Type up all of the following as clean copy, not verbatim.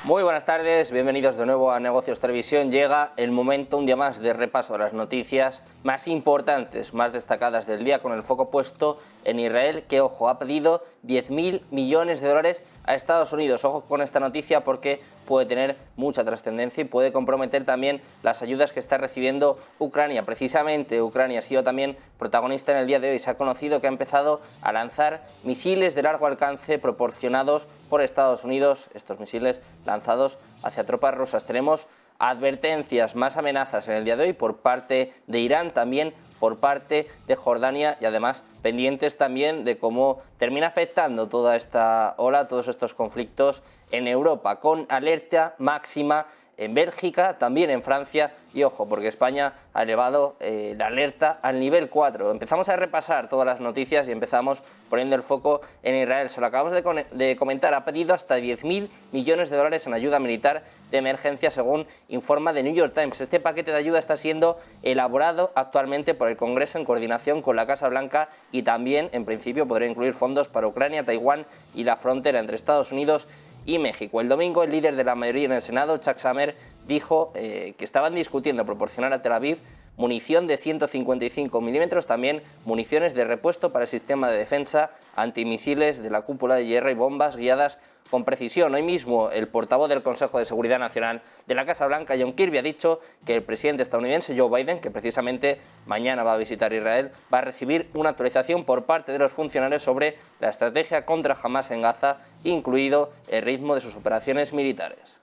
Muy buenas tardes, bienvenidos de nuevo a Negocios Televisión. Llega el momento, un día más, de repaso de las noticias más importantes, más destacadas del día, con el foco puesto en Israel, que, ojo, ha pedido 10.000 millones de dólares a Estados Unidos. Ojo con esta noticia porque puede tener mucha trascendencia y puede comprometer también las ayudas que está recibiendo Ucrania. Precisamente, Ucrania ha sido también protagonista en el día de hoy. Se ha conocido que ha empezado a lanzar misiles de largo alcance proporcionados por Estados Unidos. Estos misiles lanzados hacia tropas rusas. Tenemos advertencias, más amenazas en el día de hoy por parte de Irán, también por parte de Jordania, y además pendientes también de cómo termina afectando toda esta ola, todos estos conflictos en Europa, con alerta máxima en Bélgica, también en Francia, y ojo, porque España ha elevado la alerta al nivel 4. Empezamos a repasar todas las noticias y empezamos poniendo el foco en Israel. Se lo acabamos de comentar, ha pedido hasta 10.000 millones de dólares en ayuda militar de emergencia, según informa The New York Times. Este paquete de ayuda está siendo elaborado actualmente por el Congreso en coordinación con la Casa Blanca y también, en principio, podría incluir fondos para Ucrania, Taiwán y la frontera entre Estados Unidos y México. El domingo, el líder de la mayoría en el Senado, Chuck Schumer, dijo que estaban discutiendo proporcionar a Tel Aviv munición de 155 milímetros, también municiones de repuesto para el sistema de defensa antimisiles de la cúpula de hierro y bombas guiadas con precisión. Hoy mismo, el portavoz del Consejo de Seguridad Nacional de la Casa Blanca, John Kirby, ha dicho que el presidente estadounidense Joe Biden, que precisamente mañana va a visitar Israel, va a recibir una actualización por parte de los funcionarios sobre la estrategia contra Hamas en Gaza, incluido el ritmo de sus operaciones militares.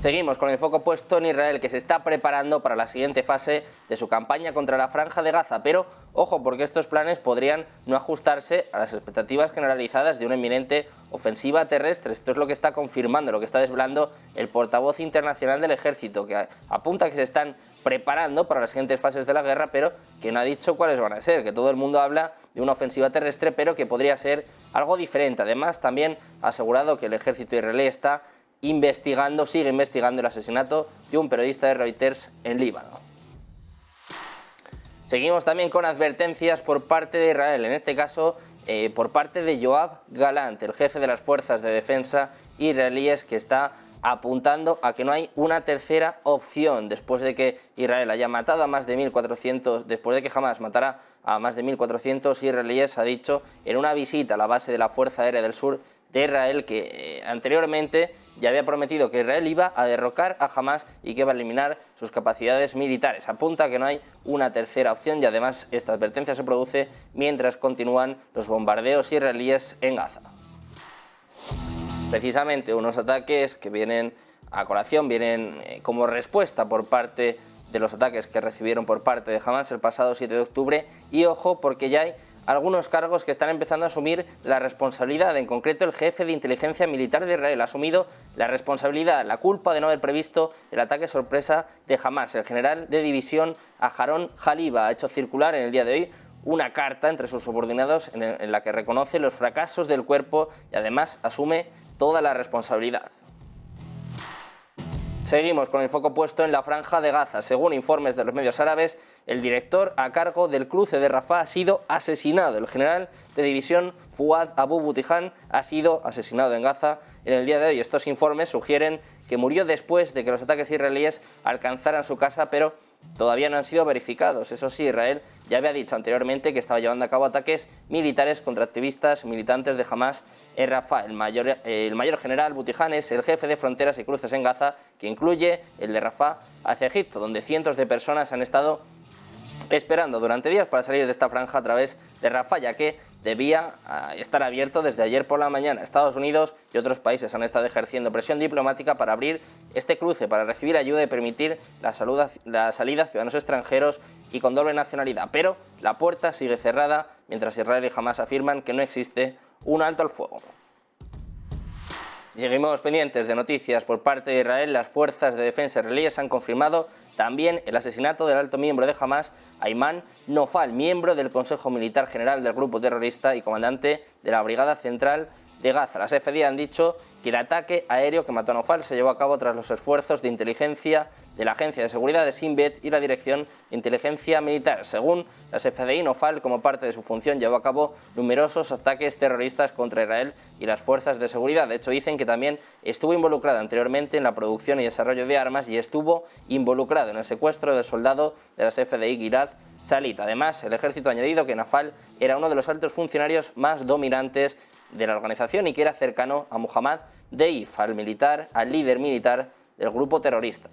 Seguimos con el foco puesto en Israel, que se está preparando para la siguiente fase de su campaña contra la Franja de Gaza, pero ojo, porque estos planes podrían no ajustarse a las expectativas generalizadas de una inminente ofensiva terrestre. Esto es lo que está confirmando, lo que está desvelando el portavoz internacional del ejército, que apunta a que se están preparando para las siguientes fases de la guerra, pero que no ha dicho cuáles van a ser, que todo el mundo habla de una ofensiva terrestre, pero que podría ser algo diferente. Además, también ha asegurado que el ejército israelí sigue investigando el asesinato de un periodista de Reuters en Líbano. Seguimos también con advertencias por parte de Israel, en este caso por parte de Yoav Galant, el jefe de las fuerzas de defensa israelíes, que está apuntando a que no hay una tercera opción después de que Israel haya matado a más de 1.400, después de que Hamas matara a más de 1.400 israelíes, ha dicho en una visita a la base de la Fuerza Aérea del Sur de Israel que anteriormente ya había prometido que Israel iba a derrocar a Hamas y que iba a eliminar sus capacidades militares. Apunta a que no hay una tercera opción y además esta advertencia se produce mientras continúan los bombardeos israelíes en Gaza. Precisamente unos ataques que vienen a colación, vienen como respuesta por parte de los ataques que recibieron por parte de Hamas el pasado 7 de octubre y ojo porque ya hay algunos cargos que están empezando a asumir la responsabilidad. En concreto, el jefe de inteligencia militar de Israel ha asumido la responsabilidad, la culpa de no haber previsto el ataque sorpresa de Hamas. El general de división Aharon Haliba ha hecho circular en el día de hoy una carta entre sus subordinados en la que reconoce los fracasos del cuerpo y además asume toda la responsabilidad. Seguimos con el foco puesto en la Franja de Gaza. Según informes de los medios árabes, el director a cargo del cruce de Rafah ha sido asesinado. El general de división Fouad Abu Butihan ha sido asesinado en Gaza en el día de hoy. Estos informes sugieren que murió después de que los ataques israelíes alcanzaran su casa, pero todavía no han sido verificados. Eso sí, Israel ya había dicho anteriormente que estaba llevando a cabo ataques militares contra activistas militantes de Hamas en Rafah. El mayor general Butihan es el jefe de fronteras y cruces en Gaza, que incluye el de Rafah hacia Egipto, donde cientos de personas han estado esperando durante días para salir de esta franja a través de Rafah, ya que debía estar abierto desde ayer por la mañana. Estados Unidos y otros países han estado ejerciendo presión diplomática para abrir este cruce, para recibir ayuda y permitir la salida a ciudadanos extranjeros y con doble nacionalidad. Pero la puerta sigue cerrada mientras Israel y Hamas afirman que no existe un alto al fuego. Seguimos pendientes de noticias por parte de Israel. Las fuerzas de defensa israelíes han confirmado también el asesinato del alto miembro de Hamas, Ayman Nofal, miembro del Consejo Militar General del grupo terrorista y comandante de la Brigada Central de Gaza. Las FDI han dicho que el ataque aéreo que mató a Nofal se llevó a cabo tras los esfuerzos de inteligencia de la Agencia de Seguridad de Shin Bet y la Dirección de Inteligencia Militar. Según las FDI, Nofal, como parte de su función, llevó a cabo numerosos ataques terroristas contra Israel y las fuerzas de seguridad. De hecho, dicen que también estuvo involucrada anteriormente en la producción y desarrollo de armas y estuvo involucrado en el secuestro del soldado de las FDI, Gilad Shalit. Además, el ejército ha añadido que Nofal era uno de los altos funcionarios más dominantes de la organización y que era cercano a Muhammad Deif, al líder militar del grupo terrorista.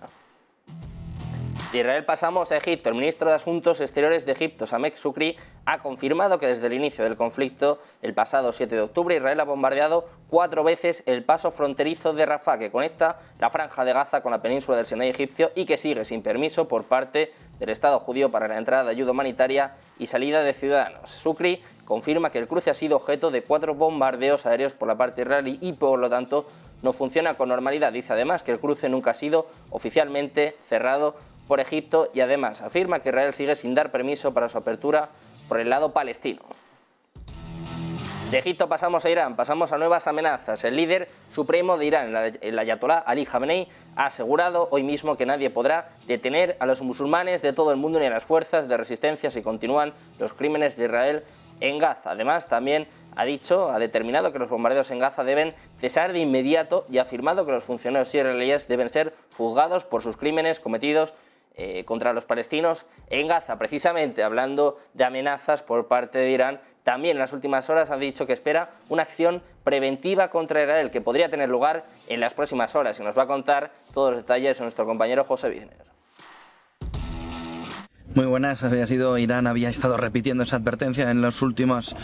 De Israel pasamos a Egipto. El ministro de Asuntos Exteriores de Egipto, Sameh Shoukry, ha confirmado que desde el inicio del conflicto, el pasado 7 de octubre, Israel ha bombardeado 4 veces el paso fronterizo de Rafah, que conecta la franja de Gaza con la península del Sinaí egipcio y que sigue sin permiso por parte del Estado judío para la entrada de ayuda humanitaria y salida de ciudadanos. Shoukry confirma que el cruce ha sido objeto de 4 bombardeos aéreos por la parte israelí y, por lo tanto, no funciona con normalidad. Dice además que el cruce nunca ha sido oficialmente cerrado por Egipto y además afirma que Israel sigue sin dar permiso para su apertura por el lado palestino. De Egipto pasamos a Irán, pasamos a nuevas amenazas. El líder supremo de Irán, el ayatolá Ali Khamenei, ha asegurado hoy mismo que nadie podrá detener a los musulmanes de todo el mundo ni a las fuerzas de resistencia si continúan los crímenes de Israel en Gaza. Además, también ha determinado que los bombardeos en Gaza deben cesar de inmediato y ha afirmado que los funcionarios israelíes deben ser juzgados por sus crímenes cometidos contra los palestinos en Gaza. Precisamente hablando de amenazas por parte de Irán, también en las últimas horas ha dicho que espera una acción preventiva contra Israel que podría tener lugar en las próximas horas y nos va a contar todos los detalles nuestro compañero José Bizner. Muy buenas, Irán había estado repitiendo esa advertencia en las últimas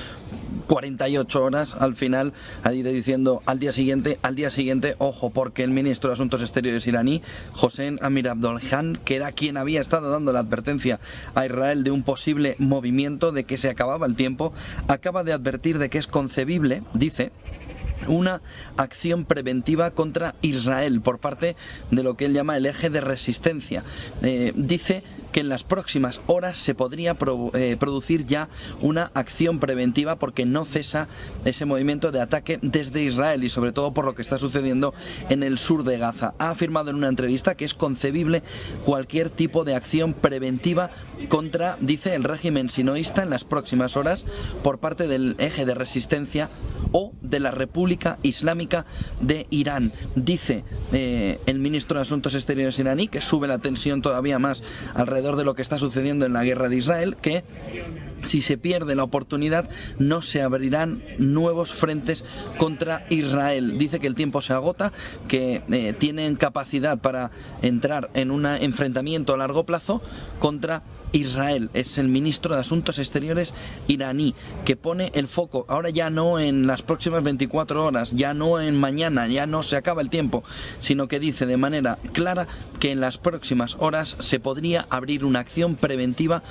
48 horas, al final ha ido diciendo al día siguiente, ojo, porque el ministro de Asuntos Exteriores iraní, Hossein Amir-Abdollahian, que era quien había estado dando la advertencia a Israel de un posible movimiento, de que se acababa el tiempo, acaba de advertir de que es concebible, dice, una acción preventiva contra Israel por parte de lo que él llama el eje de resistencia. Dice que en las próximas horas se podría producir ya una acción preventiva porque no cesa ese movimiento de ataque desde Israel y sobre todo por lo que está sucediendo en el sur de Gaza. Ha afirmado en una entrevista que es concebible cualquier tipo de acción preventiva contra, dice, el régimen sinoísta en las próximas horas por parte del eje de resistencia o de la República Islámica de Irán. Dice el ministro de Asuntos Exteriores iraní, que sube la tensión todavía más alrededor de lo que está sucediendo en la guerra de Israel, que si se pierde la oportunidad no se abrirán nuevos frentes contra Israel. Dice que el tiempo se agota, que tienen capacidad para entrar en un enfrentamiento a largo plazo contra Israel. Es el ministro de Asuntos Exteriores iraní que pone el foco ahora ya no en las próximas 24 horas, ya no en mañana, ya no se acaba el tiempo, sino que dice de manera clara que en las próximas horas se podría abrir una acción preventiva,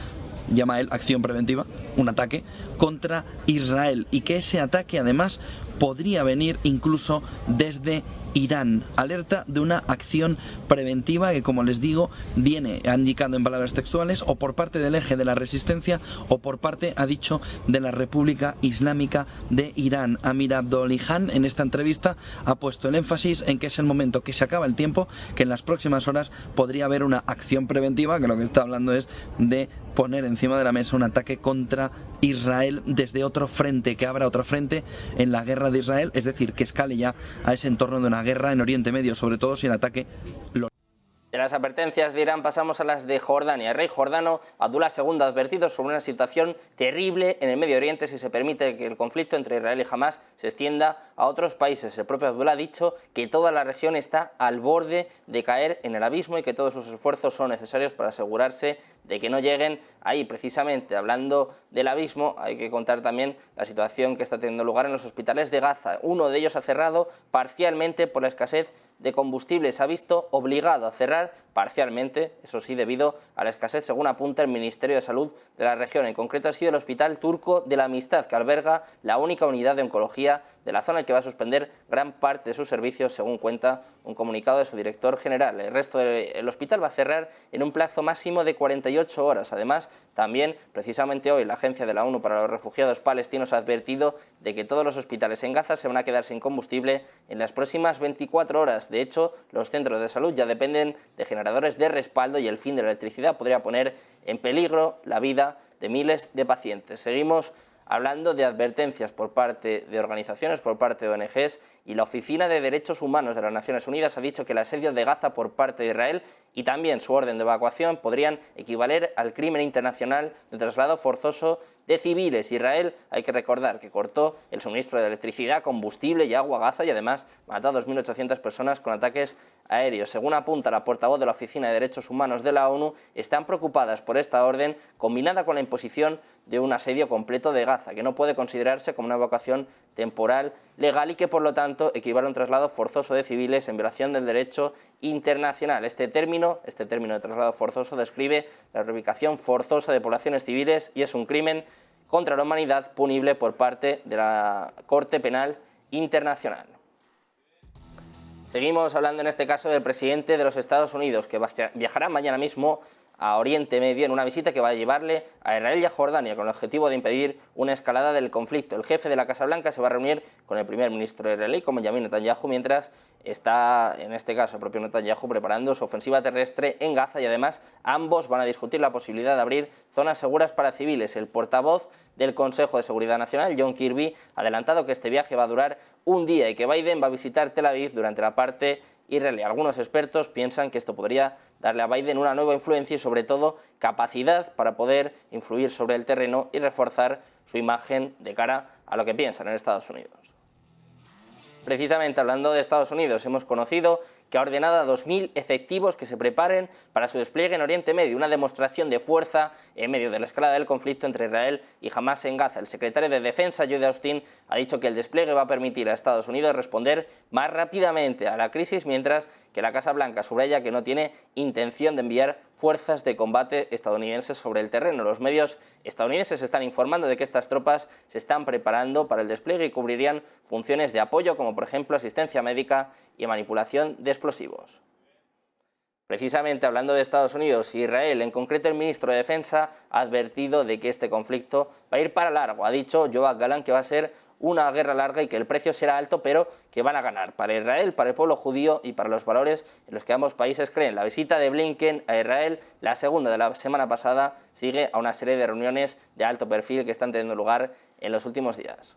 llama él acción preventiva, un ataque contra Israel, y que ese ataque además podría venir incluso desde Irán. Alerta de una acción preventiva que, como les digo, viene indicando en palabras textuales o por parte del eje de la resistencia o por parte, ha dicho, de la República Islámica de Irán. Amir Abdollahian en esta entrevista ha puesto el énfasis en que es el momento, que se acaba el tiempo, que en las próximas horas podría haber una acción preventiva, que lo que está hablando es de poner encima de la mesa un ataque contra Israel desde otro frente, que abra otro frente en la guerra de Israel, es decir, que escale ya a ese entorno de una guerra en Oriente Medio, sobre todo si el ataque lo... De las advertencias de Irán pasamos a las de Jordania. El rey jordano Abdullah II ha advertido sobre una situación terrible en el Medio Oriente si se permite que el conflicto entre Israel y Hamás se extienda a otros países. El propio Abdullah ha dicho que toda la región está al borde de caer en el abismo y que todos sus esfuerzos son necesarios para asegurarse de que no lleguen ahí. Precisamente hablando del abismo, hay que contar también la situación que está teniendo lugar en los hospitales de Gaza. Uno de ellos ha cerrado parcialmente por la escasez de combustible se ha visto obligado a cerrar parcialmente, eso sí, debido a la escasez, según apunta el Ministerio de Salud de la región. En concreto ha sido el Hospital Turco de la Amistad, que alberga la única unidad de oncología de la zona, y que va a suspender gran parte de sus servicios, según cuenta un comunicado de su director general. El resto del hospital va a cerrar en un plazo máximo de 48 horas. Además, también, precisamente hoy, la Agencia de la ONU para los Refugiados Palestinos ha advertido de que todos los hospitales en Gaza se van a quedar sin combustible en las próximas 24 horas. De hecho, los centros de salud ya dependen de generadores de respaldo y el fin de la electricidad podría poner en peligro la vida de miles de pacientes. Seguimos hablando de advertencias por parte de organizaciones, por parte de ONGs, y la Oficina de Derechos Humanos de las Naciones Unidas ha dicho que el asedio de Gaza por parte de Israel y también su orden de evacuación podrían equivaler al crimen internacional de traslado forzoso de civiles. Israel, hay que recordar que cortó el suministro de electricidad, combustible y agua a Gaza y además mató a 2.800 personas con ataques aéreos. Según apunta la portavoz de la Oficina de Derechos Humanos de la ONU, están preocupadas por esta orden combinada con la imposición de un asedio completo de Gaza, que no puede considerarse como una evacuación temporal legal y que por lo tanto equivale a un traslado forzoso de civiles en violación del derecho internacional. Este término de traslado forzoso describe la reubicación forzosa de poblaciones civiles y es un crimen contra la humanidad punible por parte de la Corte Penal Internacional. Seguimos hablando en este caso del presidente de los Estados Unidos, que viajará mañana mismo a Oriente Medio en una visita que va a llevarle a Israel y a Jordania con el objetivo de impedir una escalada del conflicto. El jefe de la Casa Blanca se va a reunir con el primer ministro israelí, con Benjamin Netanyahu, mientras está, en este caso, el propio Netanyahu preparando su ofensiva terrestre en Gaza y además ambos van a discutir la posibilidad de abrir zonas seguras para civiles. El portavoz del Consejo de Seguridad Nacional, John Kirby, ha adelantado que este viaje va a durar un día y que Biden va a visitar Tel Aviv durante la parte israelí. Algunos expertos piensan que esto podría darle a Biden una nueva influencia y sobre todo capacidad para poder influir sobre el terreno y reforzar su imagen de cara a lo que piensan en Estados Unidos. Precisamente hablando de Estados Unidos, hemos conocido que ha ordenado a 2.000 efectivos que se preparen para su despliegue en Oriente Medio, una demostración de fuerza en medio de la escalada del conflicto entre Israel y Hamás en Gaza. El secretario de Defensa, Lloyd Austin, ha dicho que el despliegue va a permitir a Estados Unidos responder más rápidamente a la crisis, mientras que la Casa Blanca subraya que no tiene intención de enviar fuerzas de combate estadounidenses sobre el terreno. Los medios estadounidenses están informando de que estas tropas se están preparando para el despliegue y cubrirían funciones de apoyo, como por ejemplo asistencia médica y manipulación de explosivos. Precisamente hablando de Estados Unidos y Israel, en concreto el ministro de Defensa ha advertido de que este conflicto va a ir para largo. Ha dicho Yoav Gallant que va a ser una guerra larga y que el precio será alto, pero que van a ganar para Israel, para el pueblo judío y para los valores en los que ambos países creen. La visita de Blinken a Israel, la segunda de la semana pasada, sigue a una serie de reuniones de alto perfil que están teniendo lugar en los últimos días.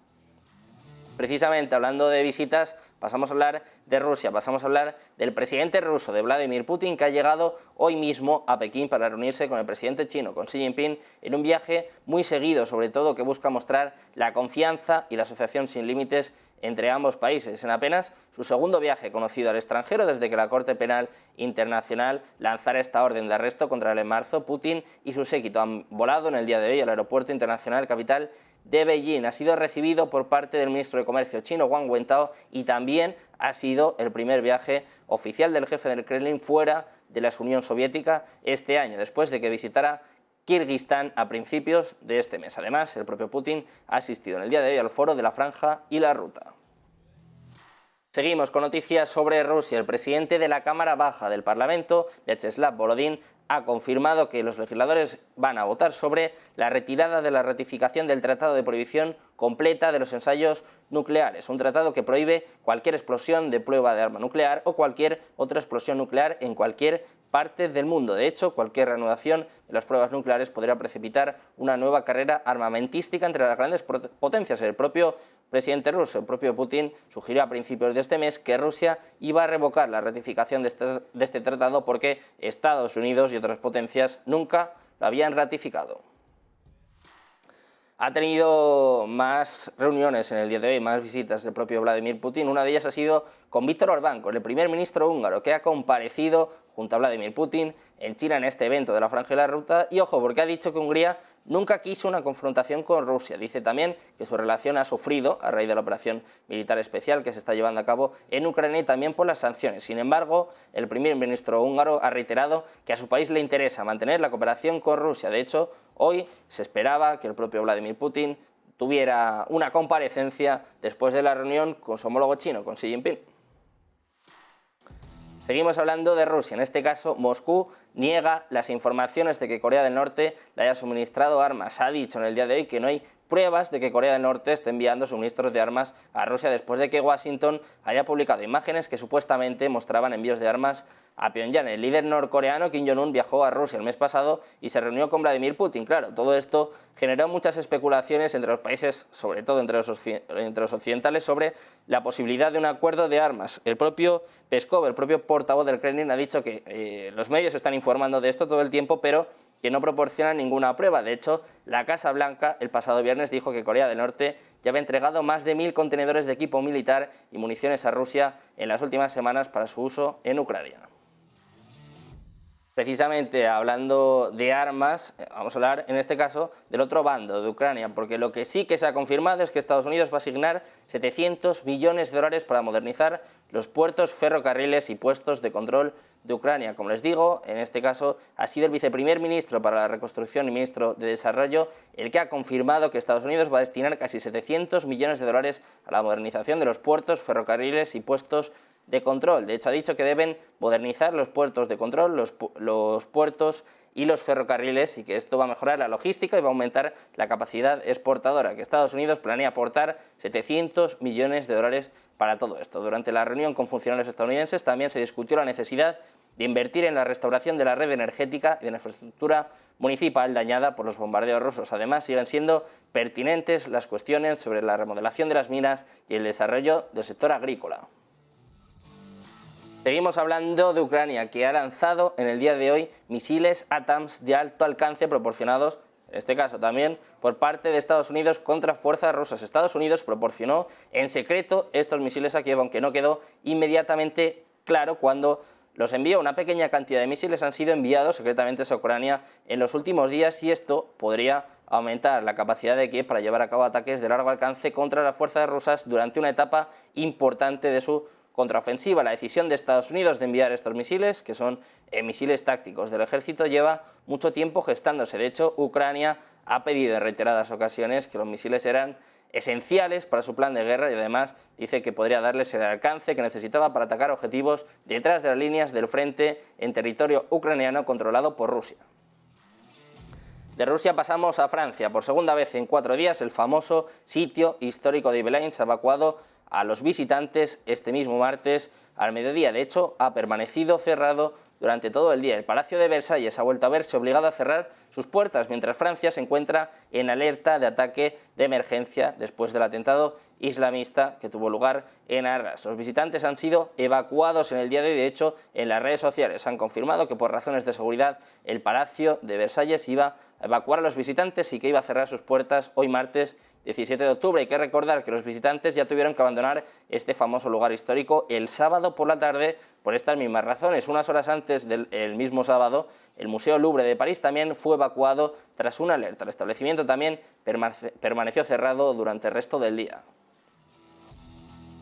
Precisamente hablando de visitas, pasamos a hablar de Rusia, pasamos a hablar del presidente ruso, de Vladimir Putin, que ha llegado hoy mismo a Pekín para reunirse con el presidente chino, con Xi Jinping, en un viaje muy seguido, sobre todo que busca mostrar la confianza y la asociación sin límites entre ambos países. En apenas su segundo viaje conocido al extranjero desde que la Corte Penal Internacional lanzara esta orden de arresto contra él en marzo, Putin y su séquito han volado en el día de hoy al aeropuerto internacional capital de Beijing. Ha sido recibido por parte del ministro de Comercio chino, Wang Wentao, y también ha sido el primer viaje oficial del jefe del Kremlin fuera de la Unión Soviética este año, después de que visitara Kirguistán a principios de este mes. Además, el propio Putin ha asistido en el día de hoy al foro de la Franja y la Ruta. Seguimos con noticias sobre Rusia. El presidente de la Cámara Baja del Parlamento, Vyacheslav Volodin, ha confirmado que los legisladores van a votar sobre la retirada de la ratificación del Tratado de Prohibición Completa de los Ensayos Nucleares, un tratado que prohíbe cualquier explosión de prueba de arma nuclear o cualquier otra explosión nuclear en cualquier parte del mundo. De hecho, cualquier reanudación de las pruebas nucleares podría precipitar una nueva carrera armamentística entre las grandes potencias. El propio presidente ruso, el propio Putin, sugirió a principios de este mes que Rusia iba a revocar la ratificación de este tratado porque Estados Unidos y otras potencias nunca lo habían ratificado. Ha tenido más reuniones en el día de hoy, más visitas del propio Vladimir Putin. Una de ellas ha sido con Víctor Orbán, con el primer ministro húngaro, que ha comparecido junto a Vladimir Putin en China en este evento de la Franja de la Ruta. Y ojo, porque ha dicho que Hungría nunca quiso una confrontación con Rusia. Dice también que su relación ha sufrido a raíz de la operación militar especial que se está llevando a cabo en Ucrania y también por las sanciones. Sin embargo, el primer ministro húngaro ha reiterado que a su país le interesa mantener la cooperación con Rusia. De hecho, hoy se esperaba que el propio Vladimir Putin tuviera una comparecencia después de la reunión con su homólogo chino, con Xi Jinping. Seguimos hablando de Rusia. En este caso, Moscú niega las informaciones de que Corea del Norte le haya suministrado armas. Ha dicho en el día de hoy que no hay pruebas de que Corea del Norte esté enviando suministros de armas a Rusia después de que Washington haya publicado imágenes que supuestamente mostraban envíos de armas a Pyongyang. El líder norcoreano Kim Jong-un viajó a Rusia el mes pasado y se reunió con Vladimir Putin. Claro, todo esto generó muchas especulaciones entre los países, sobre todo entre los occidentales, sobre la posibilidad de un acuerdo de armas. El propio Peskov, el propio portavoz del Kremlin, ha dicho que los medios están informando de esto todo el tiempo, pero que no proporcionan ninguna prueba. De hecho, la Casa Blanca el pasado viernes dijo que Corea del Norte ya había entregado más de 1000 contenedores de equipo militar y municiones a Rusia en las últimas semanas para su uso en Ucrania. Precisamente hablando de armas, vamos a hablar en este caso del otro bando, de Ucrania, porque lo que sí que se ha confirmado es que Estados Unidos va a asignar 700 millones de dólares para modernizar los puertos, ferrocarriles y puestos de control de Ucrania. Como les digo, en este caso ha sido el viceprimer ministro para la reconstrucción y ministro de Desarrollo el que ha confirmado que Estados Unidos va a destinar casi 700 millones de dólares a la modernización de los puertos, ferrocarriles y puestos de control. De hecho, ha dicho que deben modernizar los puertos de control, los puertos y los ferrocarriles, y que esto va a mejorar la logística y va a aumentar la capacidad exportadora, que Estados Unidos planea aportar 700 millones de dólares para todo esto. Durante la reunión con funcionarios estadounidenses también se discutió la necesidad de invertir en la restauración de la red energética y de la infraestructura municipal dañada por los bombardeos rusos. Además, siguen siendo pertinentes las cuestiones sobre la remodelación de las minas y el desarrollo del sector agrícola. Seguimos hablando de Ucrania, que ha lanzado en el día de hoy misiles ATACMS de alto alcance proporcionados, en este caso también, por parte de Estados Unidos contra fuerzas rusas. Estados Unidos proporcionó en secreto estos misiles a Kiev, aunque no quedó inmediatamente claro cuándo los envió. Una pequeña cantidad de misiles han sido enviados secretamente a Ucrania en los últimos días y esto podría aumentar la capacidad de Kiev para llevar a cabo ataques de largo alcance contra las fuerzas rusas durante una etapa importante de su contraofensiva. La decisión de Estados Unidos de enviar estos misiles, que son misiles tácticos del ejército, lleva mucho tiempo gestándose. De hecho, Ucrania ha pedido en reiteradas ocasiones que los misiles eran esenciales para su plan de guerra y además dice que podría darles el alcance que necesitaba para atacar objetivos detrás de las líneas del frente en territorio ucraniano controlado por Rusia. De Rusia pasamos a Francia. Por segunda vez en 4 días, el famoso sitio histórico de Yvelines ha evacuado a los visitantes este mismo martes al mediodía. De hecho, ha permanecido cerrado durante todo el día. El Palacio de Versalles ha vuelto a verse obligado a cerrar sus puertas, mientras Francia se encuentra en alerta de ataque de emergencia después del atentado islamista que tuvo lugar en Arras. Los visitantes han sido evacuados en el día de hoy. De hecho, en las redes sociales han confirmado que por razones de seguridad el Palacio de Versalles iba a evacuar a los visitantes y que iba a cerrar sus puertas hoy martes 17 de octubre. Hay que recordar que los visitantes ya tuvieron que abandonar este famoso lugar histórico el sábado por la tarde por estas mismas razones. Unas horas antes del mismo sábado, el Museo Louvre de París también fue evacuado tras una alerta. El establecimiento también permaneció cerrado durante el resto del día.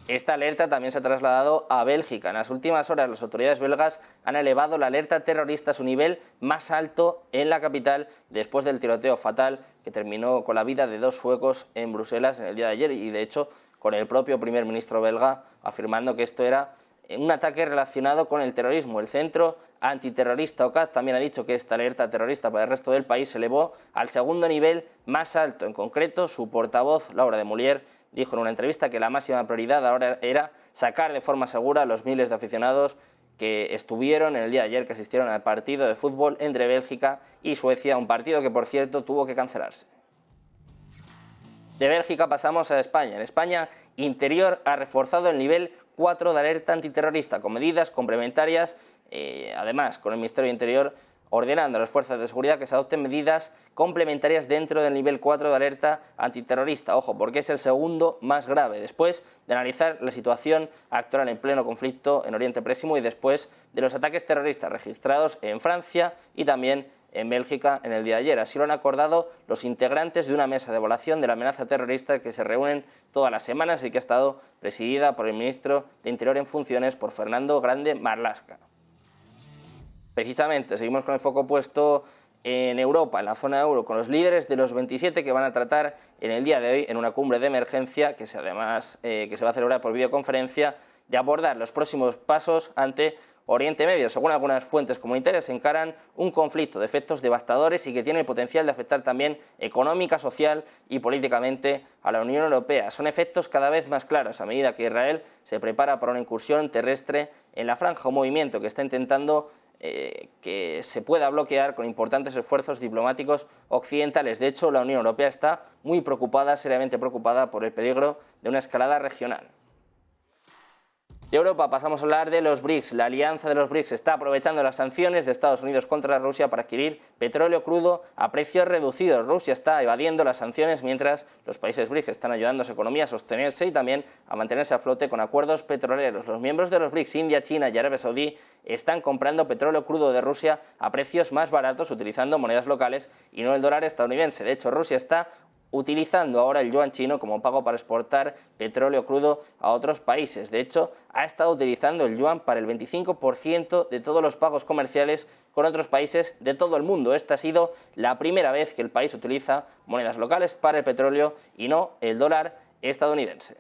Esta alerta también se ha trasladado a Bélgica. En las últimas horas, las autoridades belgas han elevado la alerta terrorista a su nivel más alto en la capital después del tiroteo fatal que terminó con la vida de 2 suecos en Bruselas en el día de ayer y, de hecho, con el propio primer ministro belga afirmando que esto era un ataque relacionado con el terrorismo. El Centro Antiterrorista OCAD también ha dicho que esta alerta terrorista para el resto del país se elevó al segundo nivel más alto. En concreto, su portavoz, Laura de Moulier, dijo en una entrevista que la máxima prioridad ahora era sacar de forma segura a los miles de aficionados que estuvieron en el día de ayer, que asistieron al partido de fútbol entre Bélgica y Suecia, un partido que, por cierto, tuvo que cancelarse. De Bélgica pasamos a España. En España, Interior ha reforzado el nivel 4 de alerta antiterrorista con medidas complementarias. Además, con el Ministerio de Interior ordenando a las fuerzas de seguridad que se adopten medidas complementarias dentro del nivel 4 de alerta antiterrorista. Ojo, porque es el segundo más grave, después de analizar la situación actual en pleno conflicto en Oriente Próximo y después de los ataques terroristas registrados en Francia y también en Bélgica en el día de ayer. Así lo han acordado los integrantes de una mesa de evaluación de la amenaza terrorista que se reúnen todas las semanas y que ha estado presidida por el ministro de Interior en funciones, por Fernando Grande Marlaska. Precisamente, seguimos con el foco puesto en Europa, en la zona euro, con los líderes de los 27 que van a tratar en el día de hoy en una cumbre de emergencia que se va a celebrar por videoconferencia, de abordar los próximos pasos ante Oriente Medio. Según algunas fuentes comunitarias, encaran un conflicto de efectos devastadores y que tiene el potencial de afectar también económica, social y políticamente a la Unión Europea. Son efectos cada vez más claros a medida que Israel se prepara para una incursión terrestre en la franja, un movimiento que está intentando que se pueda bloquear con importantes esfuerzos diplomáticos occidentales. De hecho, la Unión Europea está muy preocupada, seriamente preocupada, por el peligro de una escalada regional. De Europa pasamos a hablar de los BRICS. La alianza de los BRICS está aprovechando las sanciones de Estados Unidos contra Rusia para adquirir petróleo crudo a precios reducidos. Rusia está evadiendo las sanciones mientras los países BRICS están ayudando a su economía a sostenerse y también a mantenerse a flote con acuerdos petroleros. Los miembros de los BRICS, India, China y Arabia Saudí, están comprando petróleo crudo de Rusia a precios más baratos utilizando monedas locales y no el dólar estadounidense. De hecho, Rusia está utilizando ahora el yuan chino como pago para exportar petróleo crudo a otros países. De hecho, ha estado utilizando el yuan para el 25% de todos los pagos comerciales con otros países de todo el mundo. Esta ha sido la primera vez que el país utiliza monedas locales para el petróleo y no el dólar estadounidense.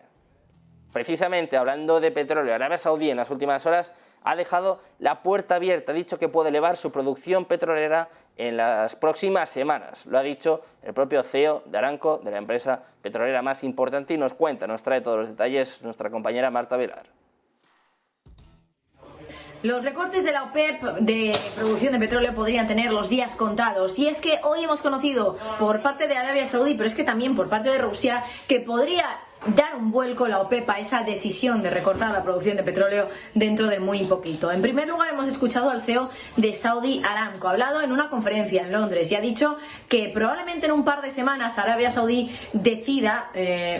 Precisamente hablando de petróleo, Arabia Saudí en las últimas horas ha dejado la puerta abierta, ha dicho que puede elevar su producción petrolera en las próximas semanas. Lo ha dicho el propio CEO de Aramco, de la empresa petrolera más importante, y nos trae todos los detalles nuestra compañera Marta Velar. Los recortes de la OPEP de producción de petróleo podrían tener los días contados, y es que hoy hemos conocido por parte de Arabia Saudí, pero es que también por parte de Rusia, que podría dar un vuelco la OPEP a esa decisión de recortar la producción de petróleo dentro de muy poquito. En primer lugar, hemos escuchado al CEO de Saudi Aramco, ha hablado en una conferencia en Londres y ha dicho que probablemente en un par de semanas Arabia Saudí decida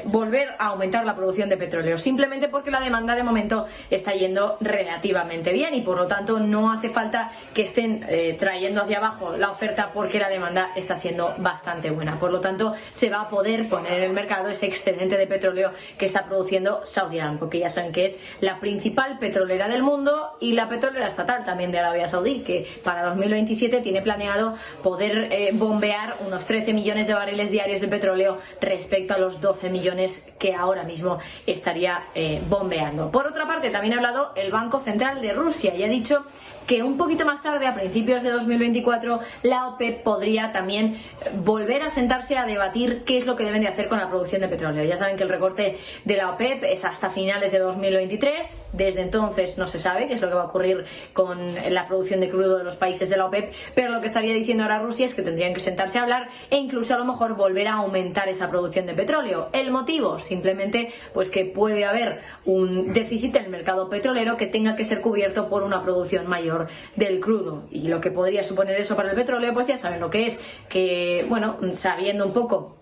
volver a aumentar la producción de petróleo, simplemente porque la demanda de momento está yendo relativamente bien y por lo tanto no hace falta que estén trayendo hacia abajo la oferta, porque la demanda está siendo bastante buena. Por lo tanto, se va a poder poner en el mercado ese excedente de petróleo que está produciendo Saudi Aramco, que ya saben que es la principal petrolera del mundo y la petrolera estatal también de Arabia Saudí, que para 2027 tiene planeado poder bombear unos 13 millones de barriles diarios de petróleo respecto a los 12 millones que ahora mismo estaría bombeando. Por otra parte, también ha hablado el Banco Central de Rusia y ha dicho que un poquito más tarde, a principios de 2024, la OPEP podría también volver a sentarse a debatir qué es lo que deben de hacer con la producción de petróleo. Ya saben que el recorte de la OPEP es hasta finales de 2023. Desde entonces no se sabe qué es lo que va a ocurrir con la producción de crudo de los países de la OPEP, pero lo que estaría diciendo ahora Rusia es que tendrían que sentarse a hablar e incluso a lo mejor volver a aumentar esa producción de petróleo. ¿El motivo? Simplemente pues que puede haber un déficit en el mercado petrolero que tenga que ser cubierto por una producción mayor del crudo, y lo que podría suponer eso para el petróleo, pues ya saben lo que es, que bueno, sabiendo un poco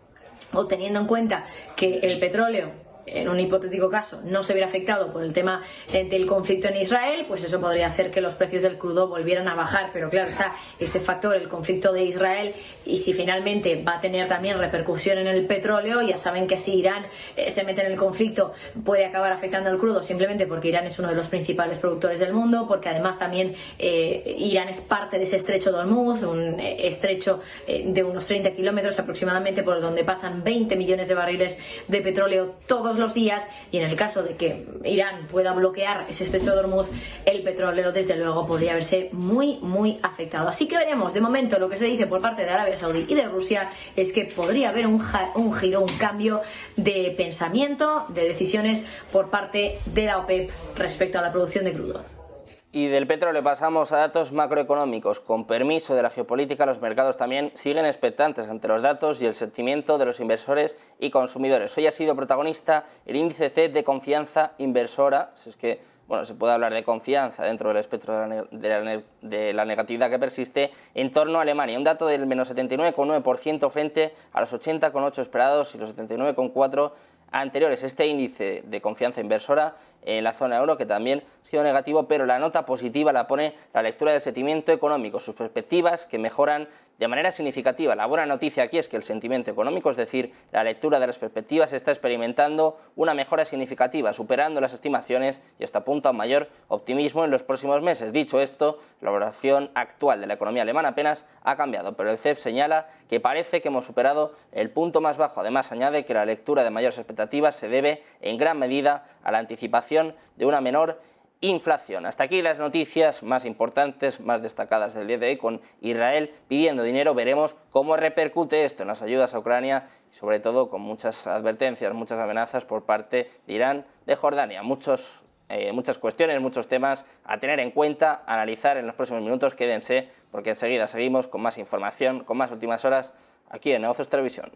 o teniendo en cuenta que el petróleo en un hipotético caso no se viera afectado por el tema del conflicto en Israel, pues eso podría hacer que los precios del crudo volvieran a bajar. Pero claro, está ese factor, el conflicto de Israel, y si finalmente va a tener también repercusión en el petróleo, ya saben que si Irán se mete en el conflicto puede acabar afectando el crudo, simplemente porque Irán es uno de los principales productores del mundo, porque además también Irán es parte de ese estrecho de Hormuz, un estrecho de unos 30 kilómetros aproximadamente, por donde pasan 20 millones de barriles de petróleo todos los días, y en el caso de que Irán pueda bloquear ese estrecho de Hormuz, el petróleo desde luego podría verse muy afectado. Así que veremos. De momento lo que se dice por parte de Arabia Saudí y de Rusia es que podría haber un giro, un cambio de pensamiento, de decisiones por parte de la OPEP respecto a la producción de crudo. Y del petróleo pasamos a datos macroeconómicos. Con permiso de la geopolítica, los mercados también siguen expectantes ante los datos y el sentimiento de los inversores y consumidores. Hoy ha sido protagonista el índice C de confianza inversora, si es que bueno, se puede hablar de confianza dentro del espectro de la negatividad que persiste, en torno a Alemania. Un dato del menos 79,9% frente a los 80,8% esperados y los 79,4% anteriores. Este índice de confianza inversora en la zona euro, que también ha sido negativo, pero la nota positiva la pone la lectura del sentimiento económico, sus perspectivas que mejoran de manera significativa. La buena noticia aquí es que el sentimiento económico, es decir, la lectura de las perspectivas, está experimentando una mejora significativa, superando las estimaciones y esto apunta a un mayor optimismo en los próximos meses. Dicho esto, la valoración actual de la economía alemana apenas ha cambiado, pero el CEP señala que parece que hemos superado el punto más bajo. Además, añade que la lectura de mayores expectativas se debe en gran medida a la anticipación de una menor inflación. Hasta aquí las noticias más importantes, más destacadas del día de hoy, con Israel pidiendo dinero. Veremos cómo repercute esto en las ayudas a Ucrania y sobre todo con muchas advertencias, muchas amenazas por parte de Irán, de Jordania. Muchas cuestiones, muchos temas a tener en cuenta, a analizar en los próximos minutos. Quédense porque enseguida seguimos con más información, con más últimas horas aquí en Negocios Televisión.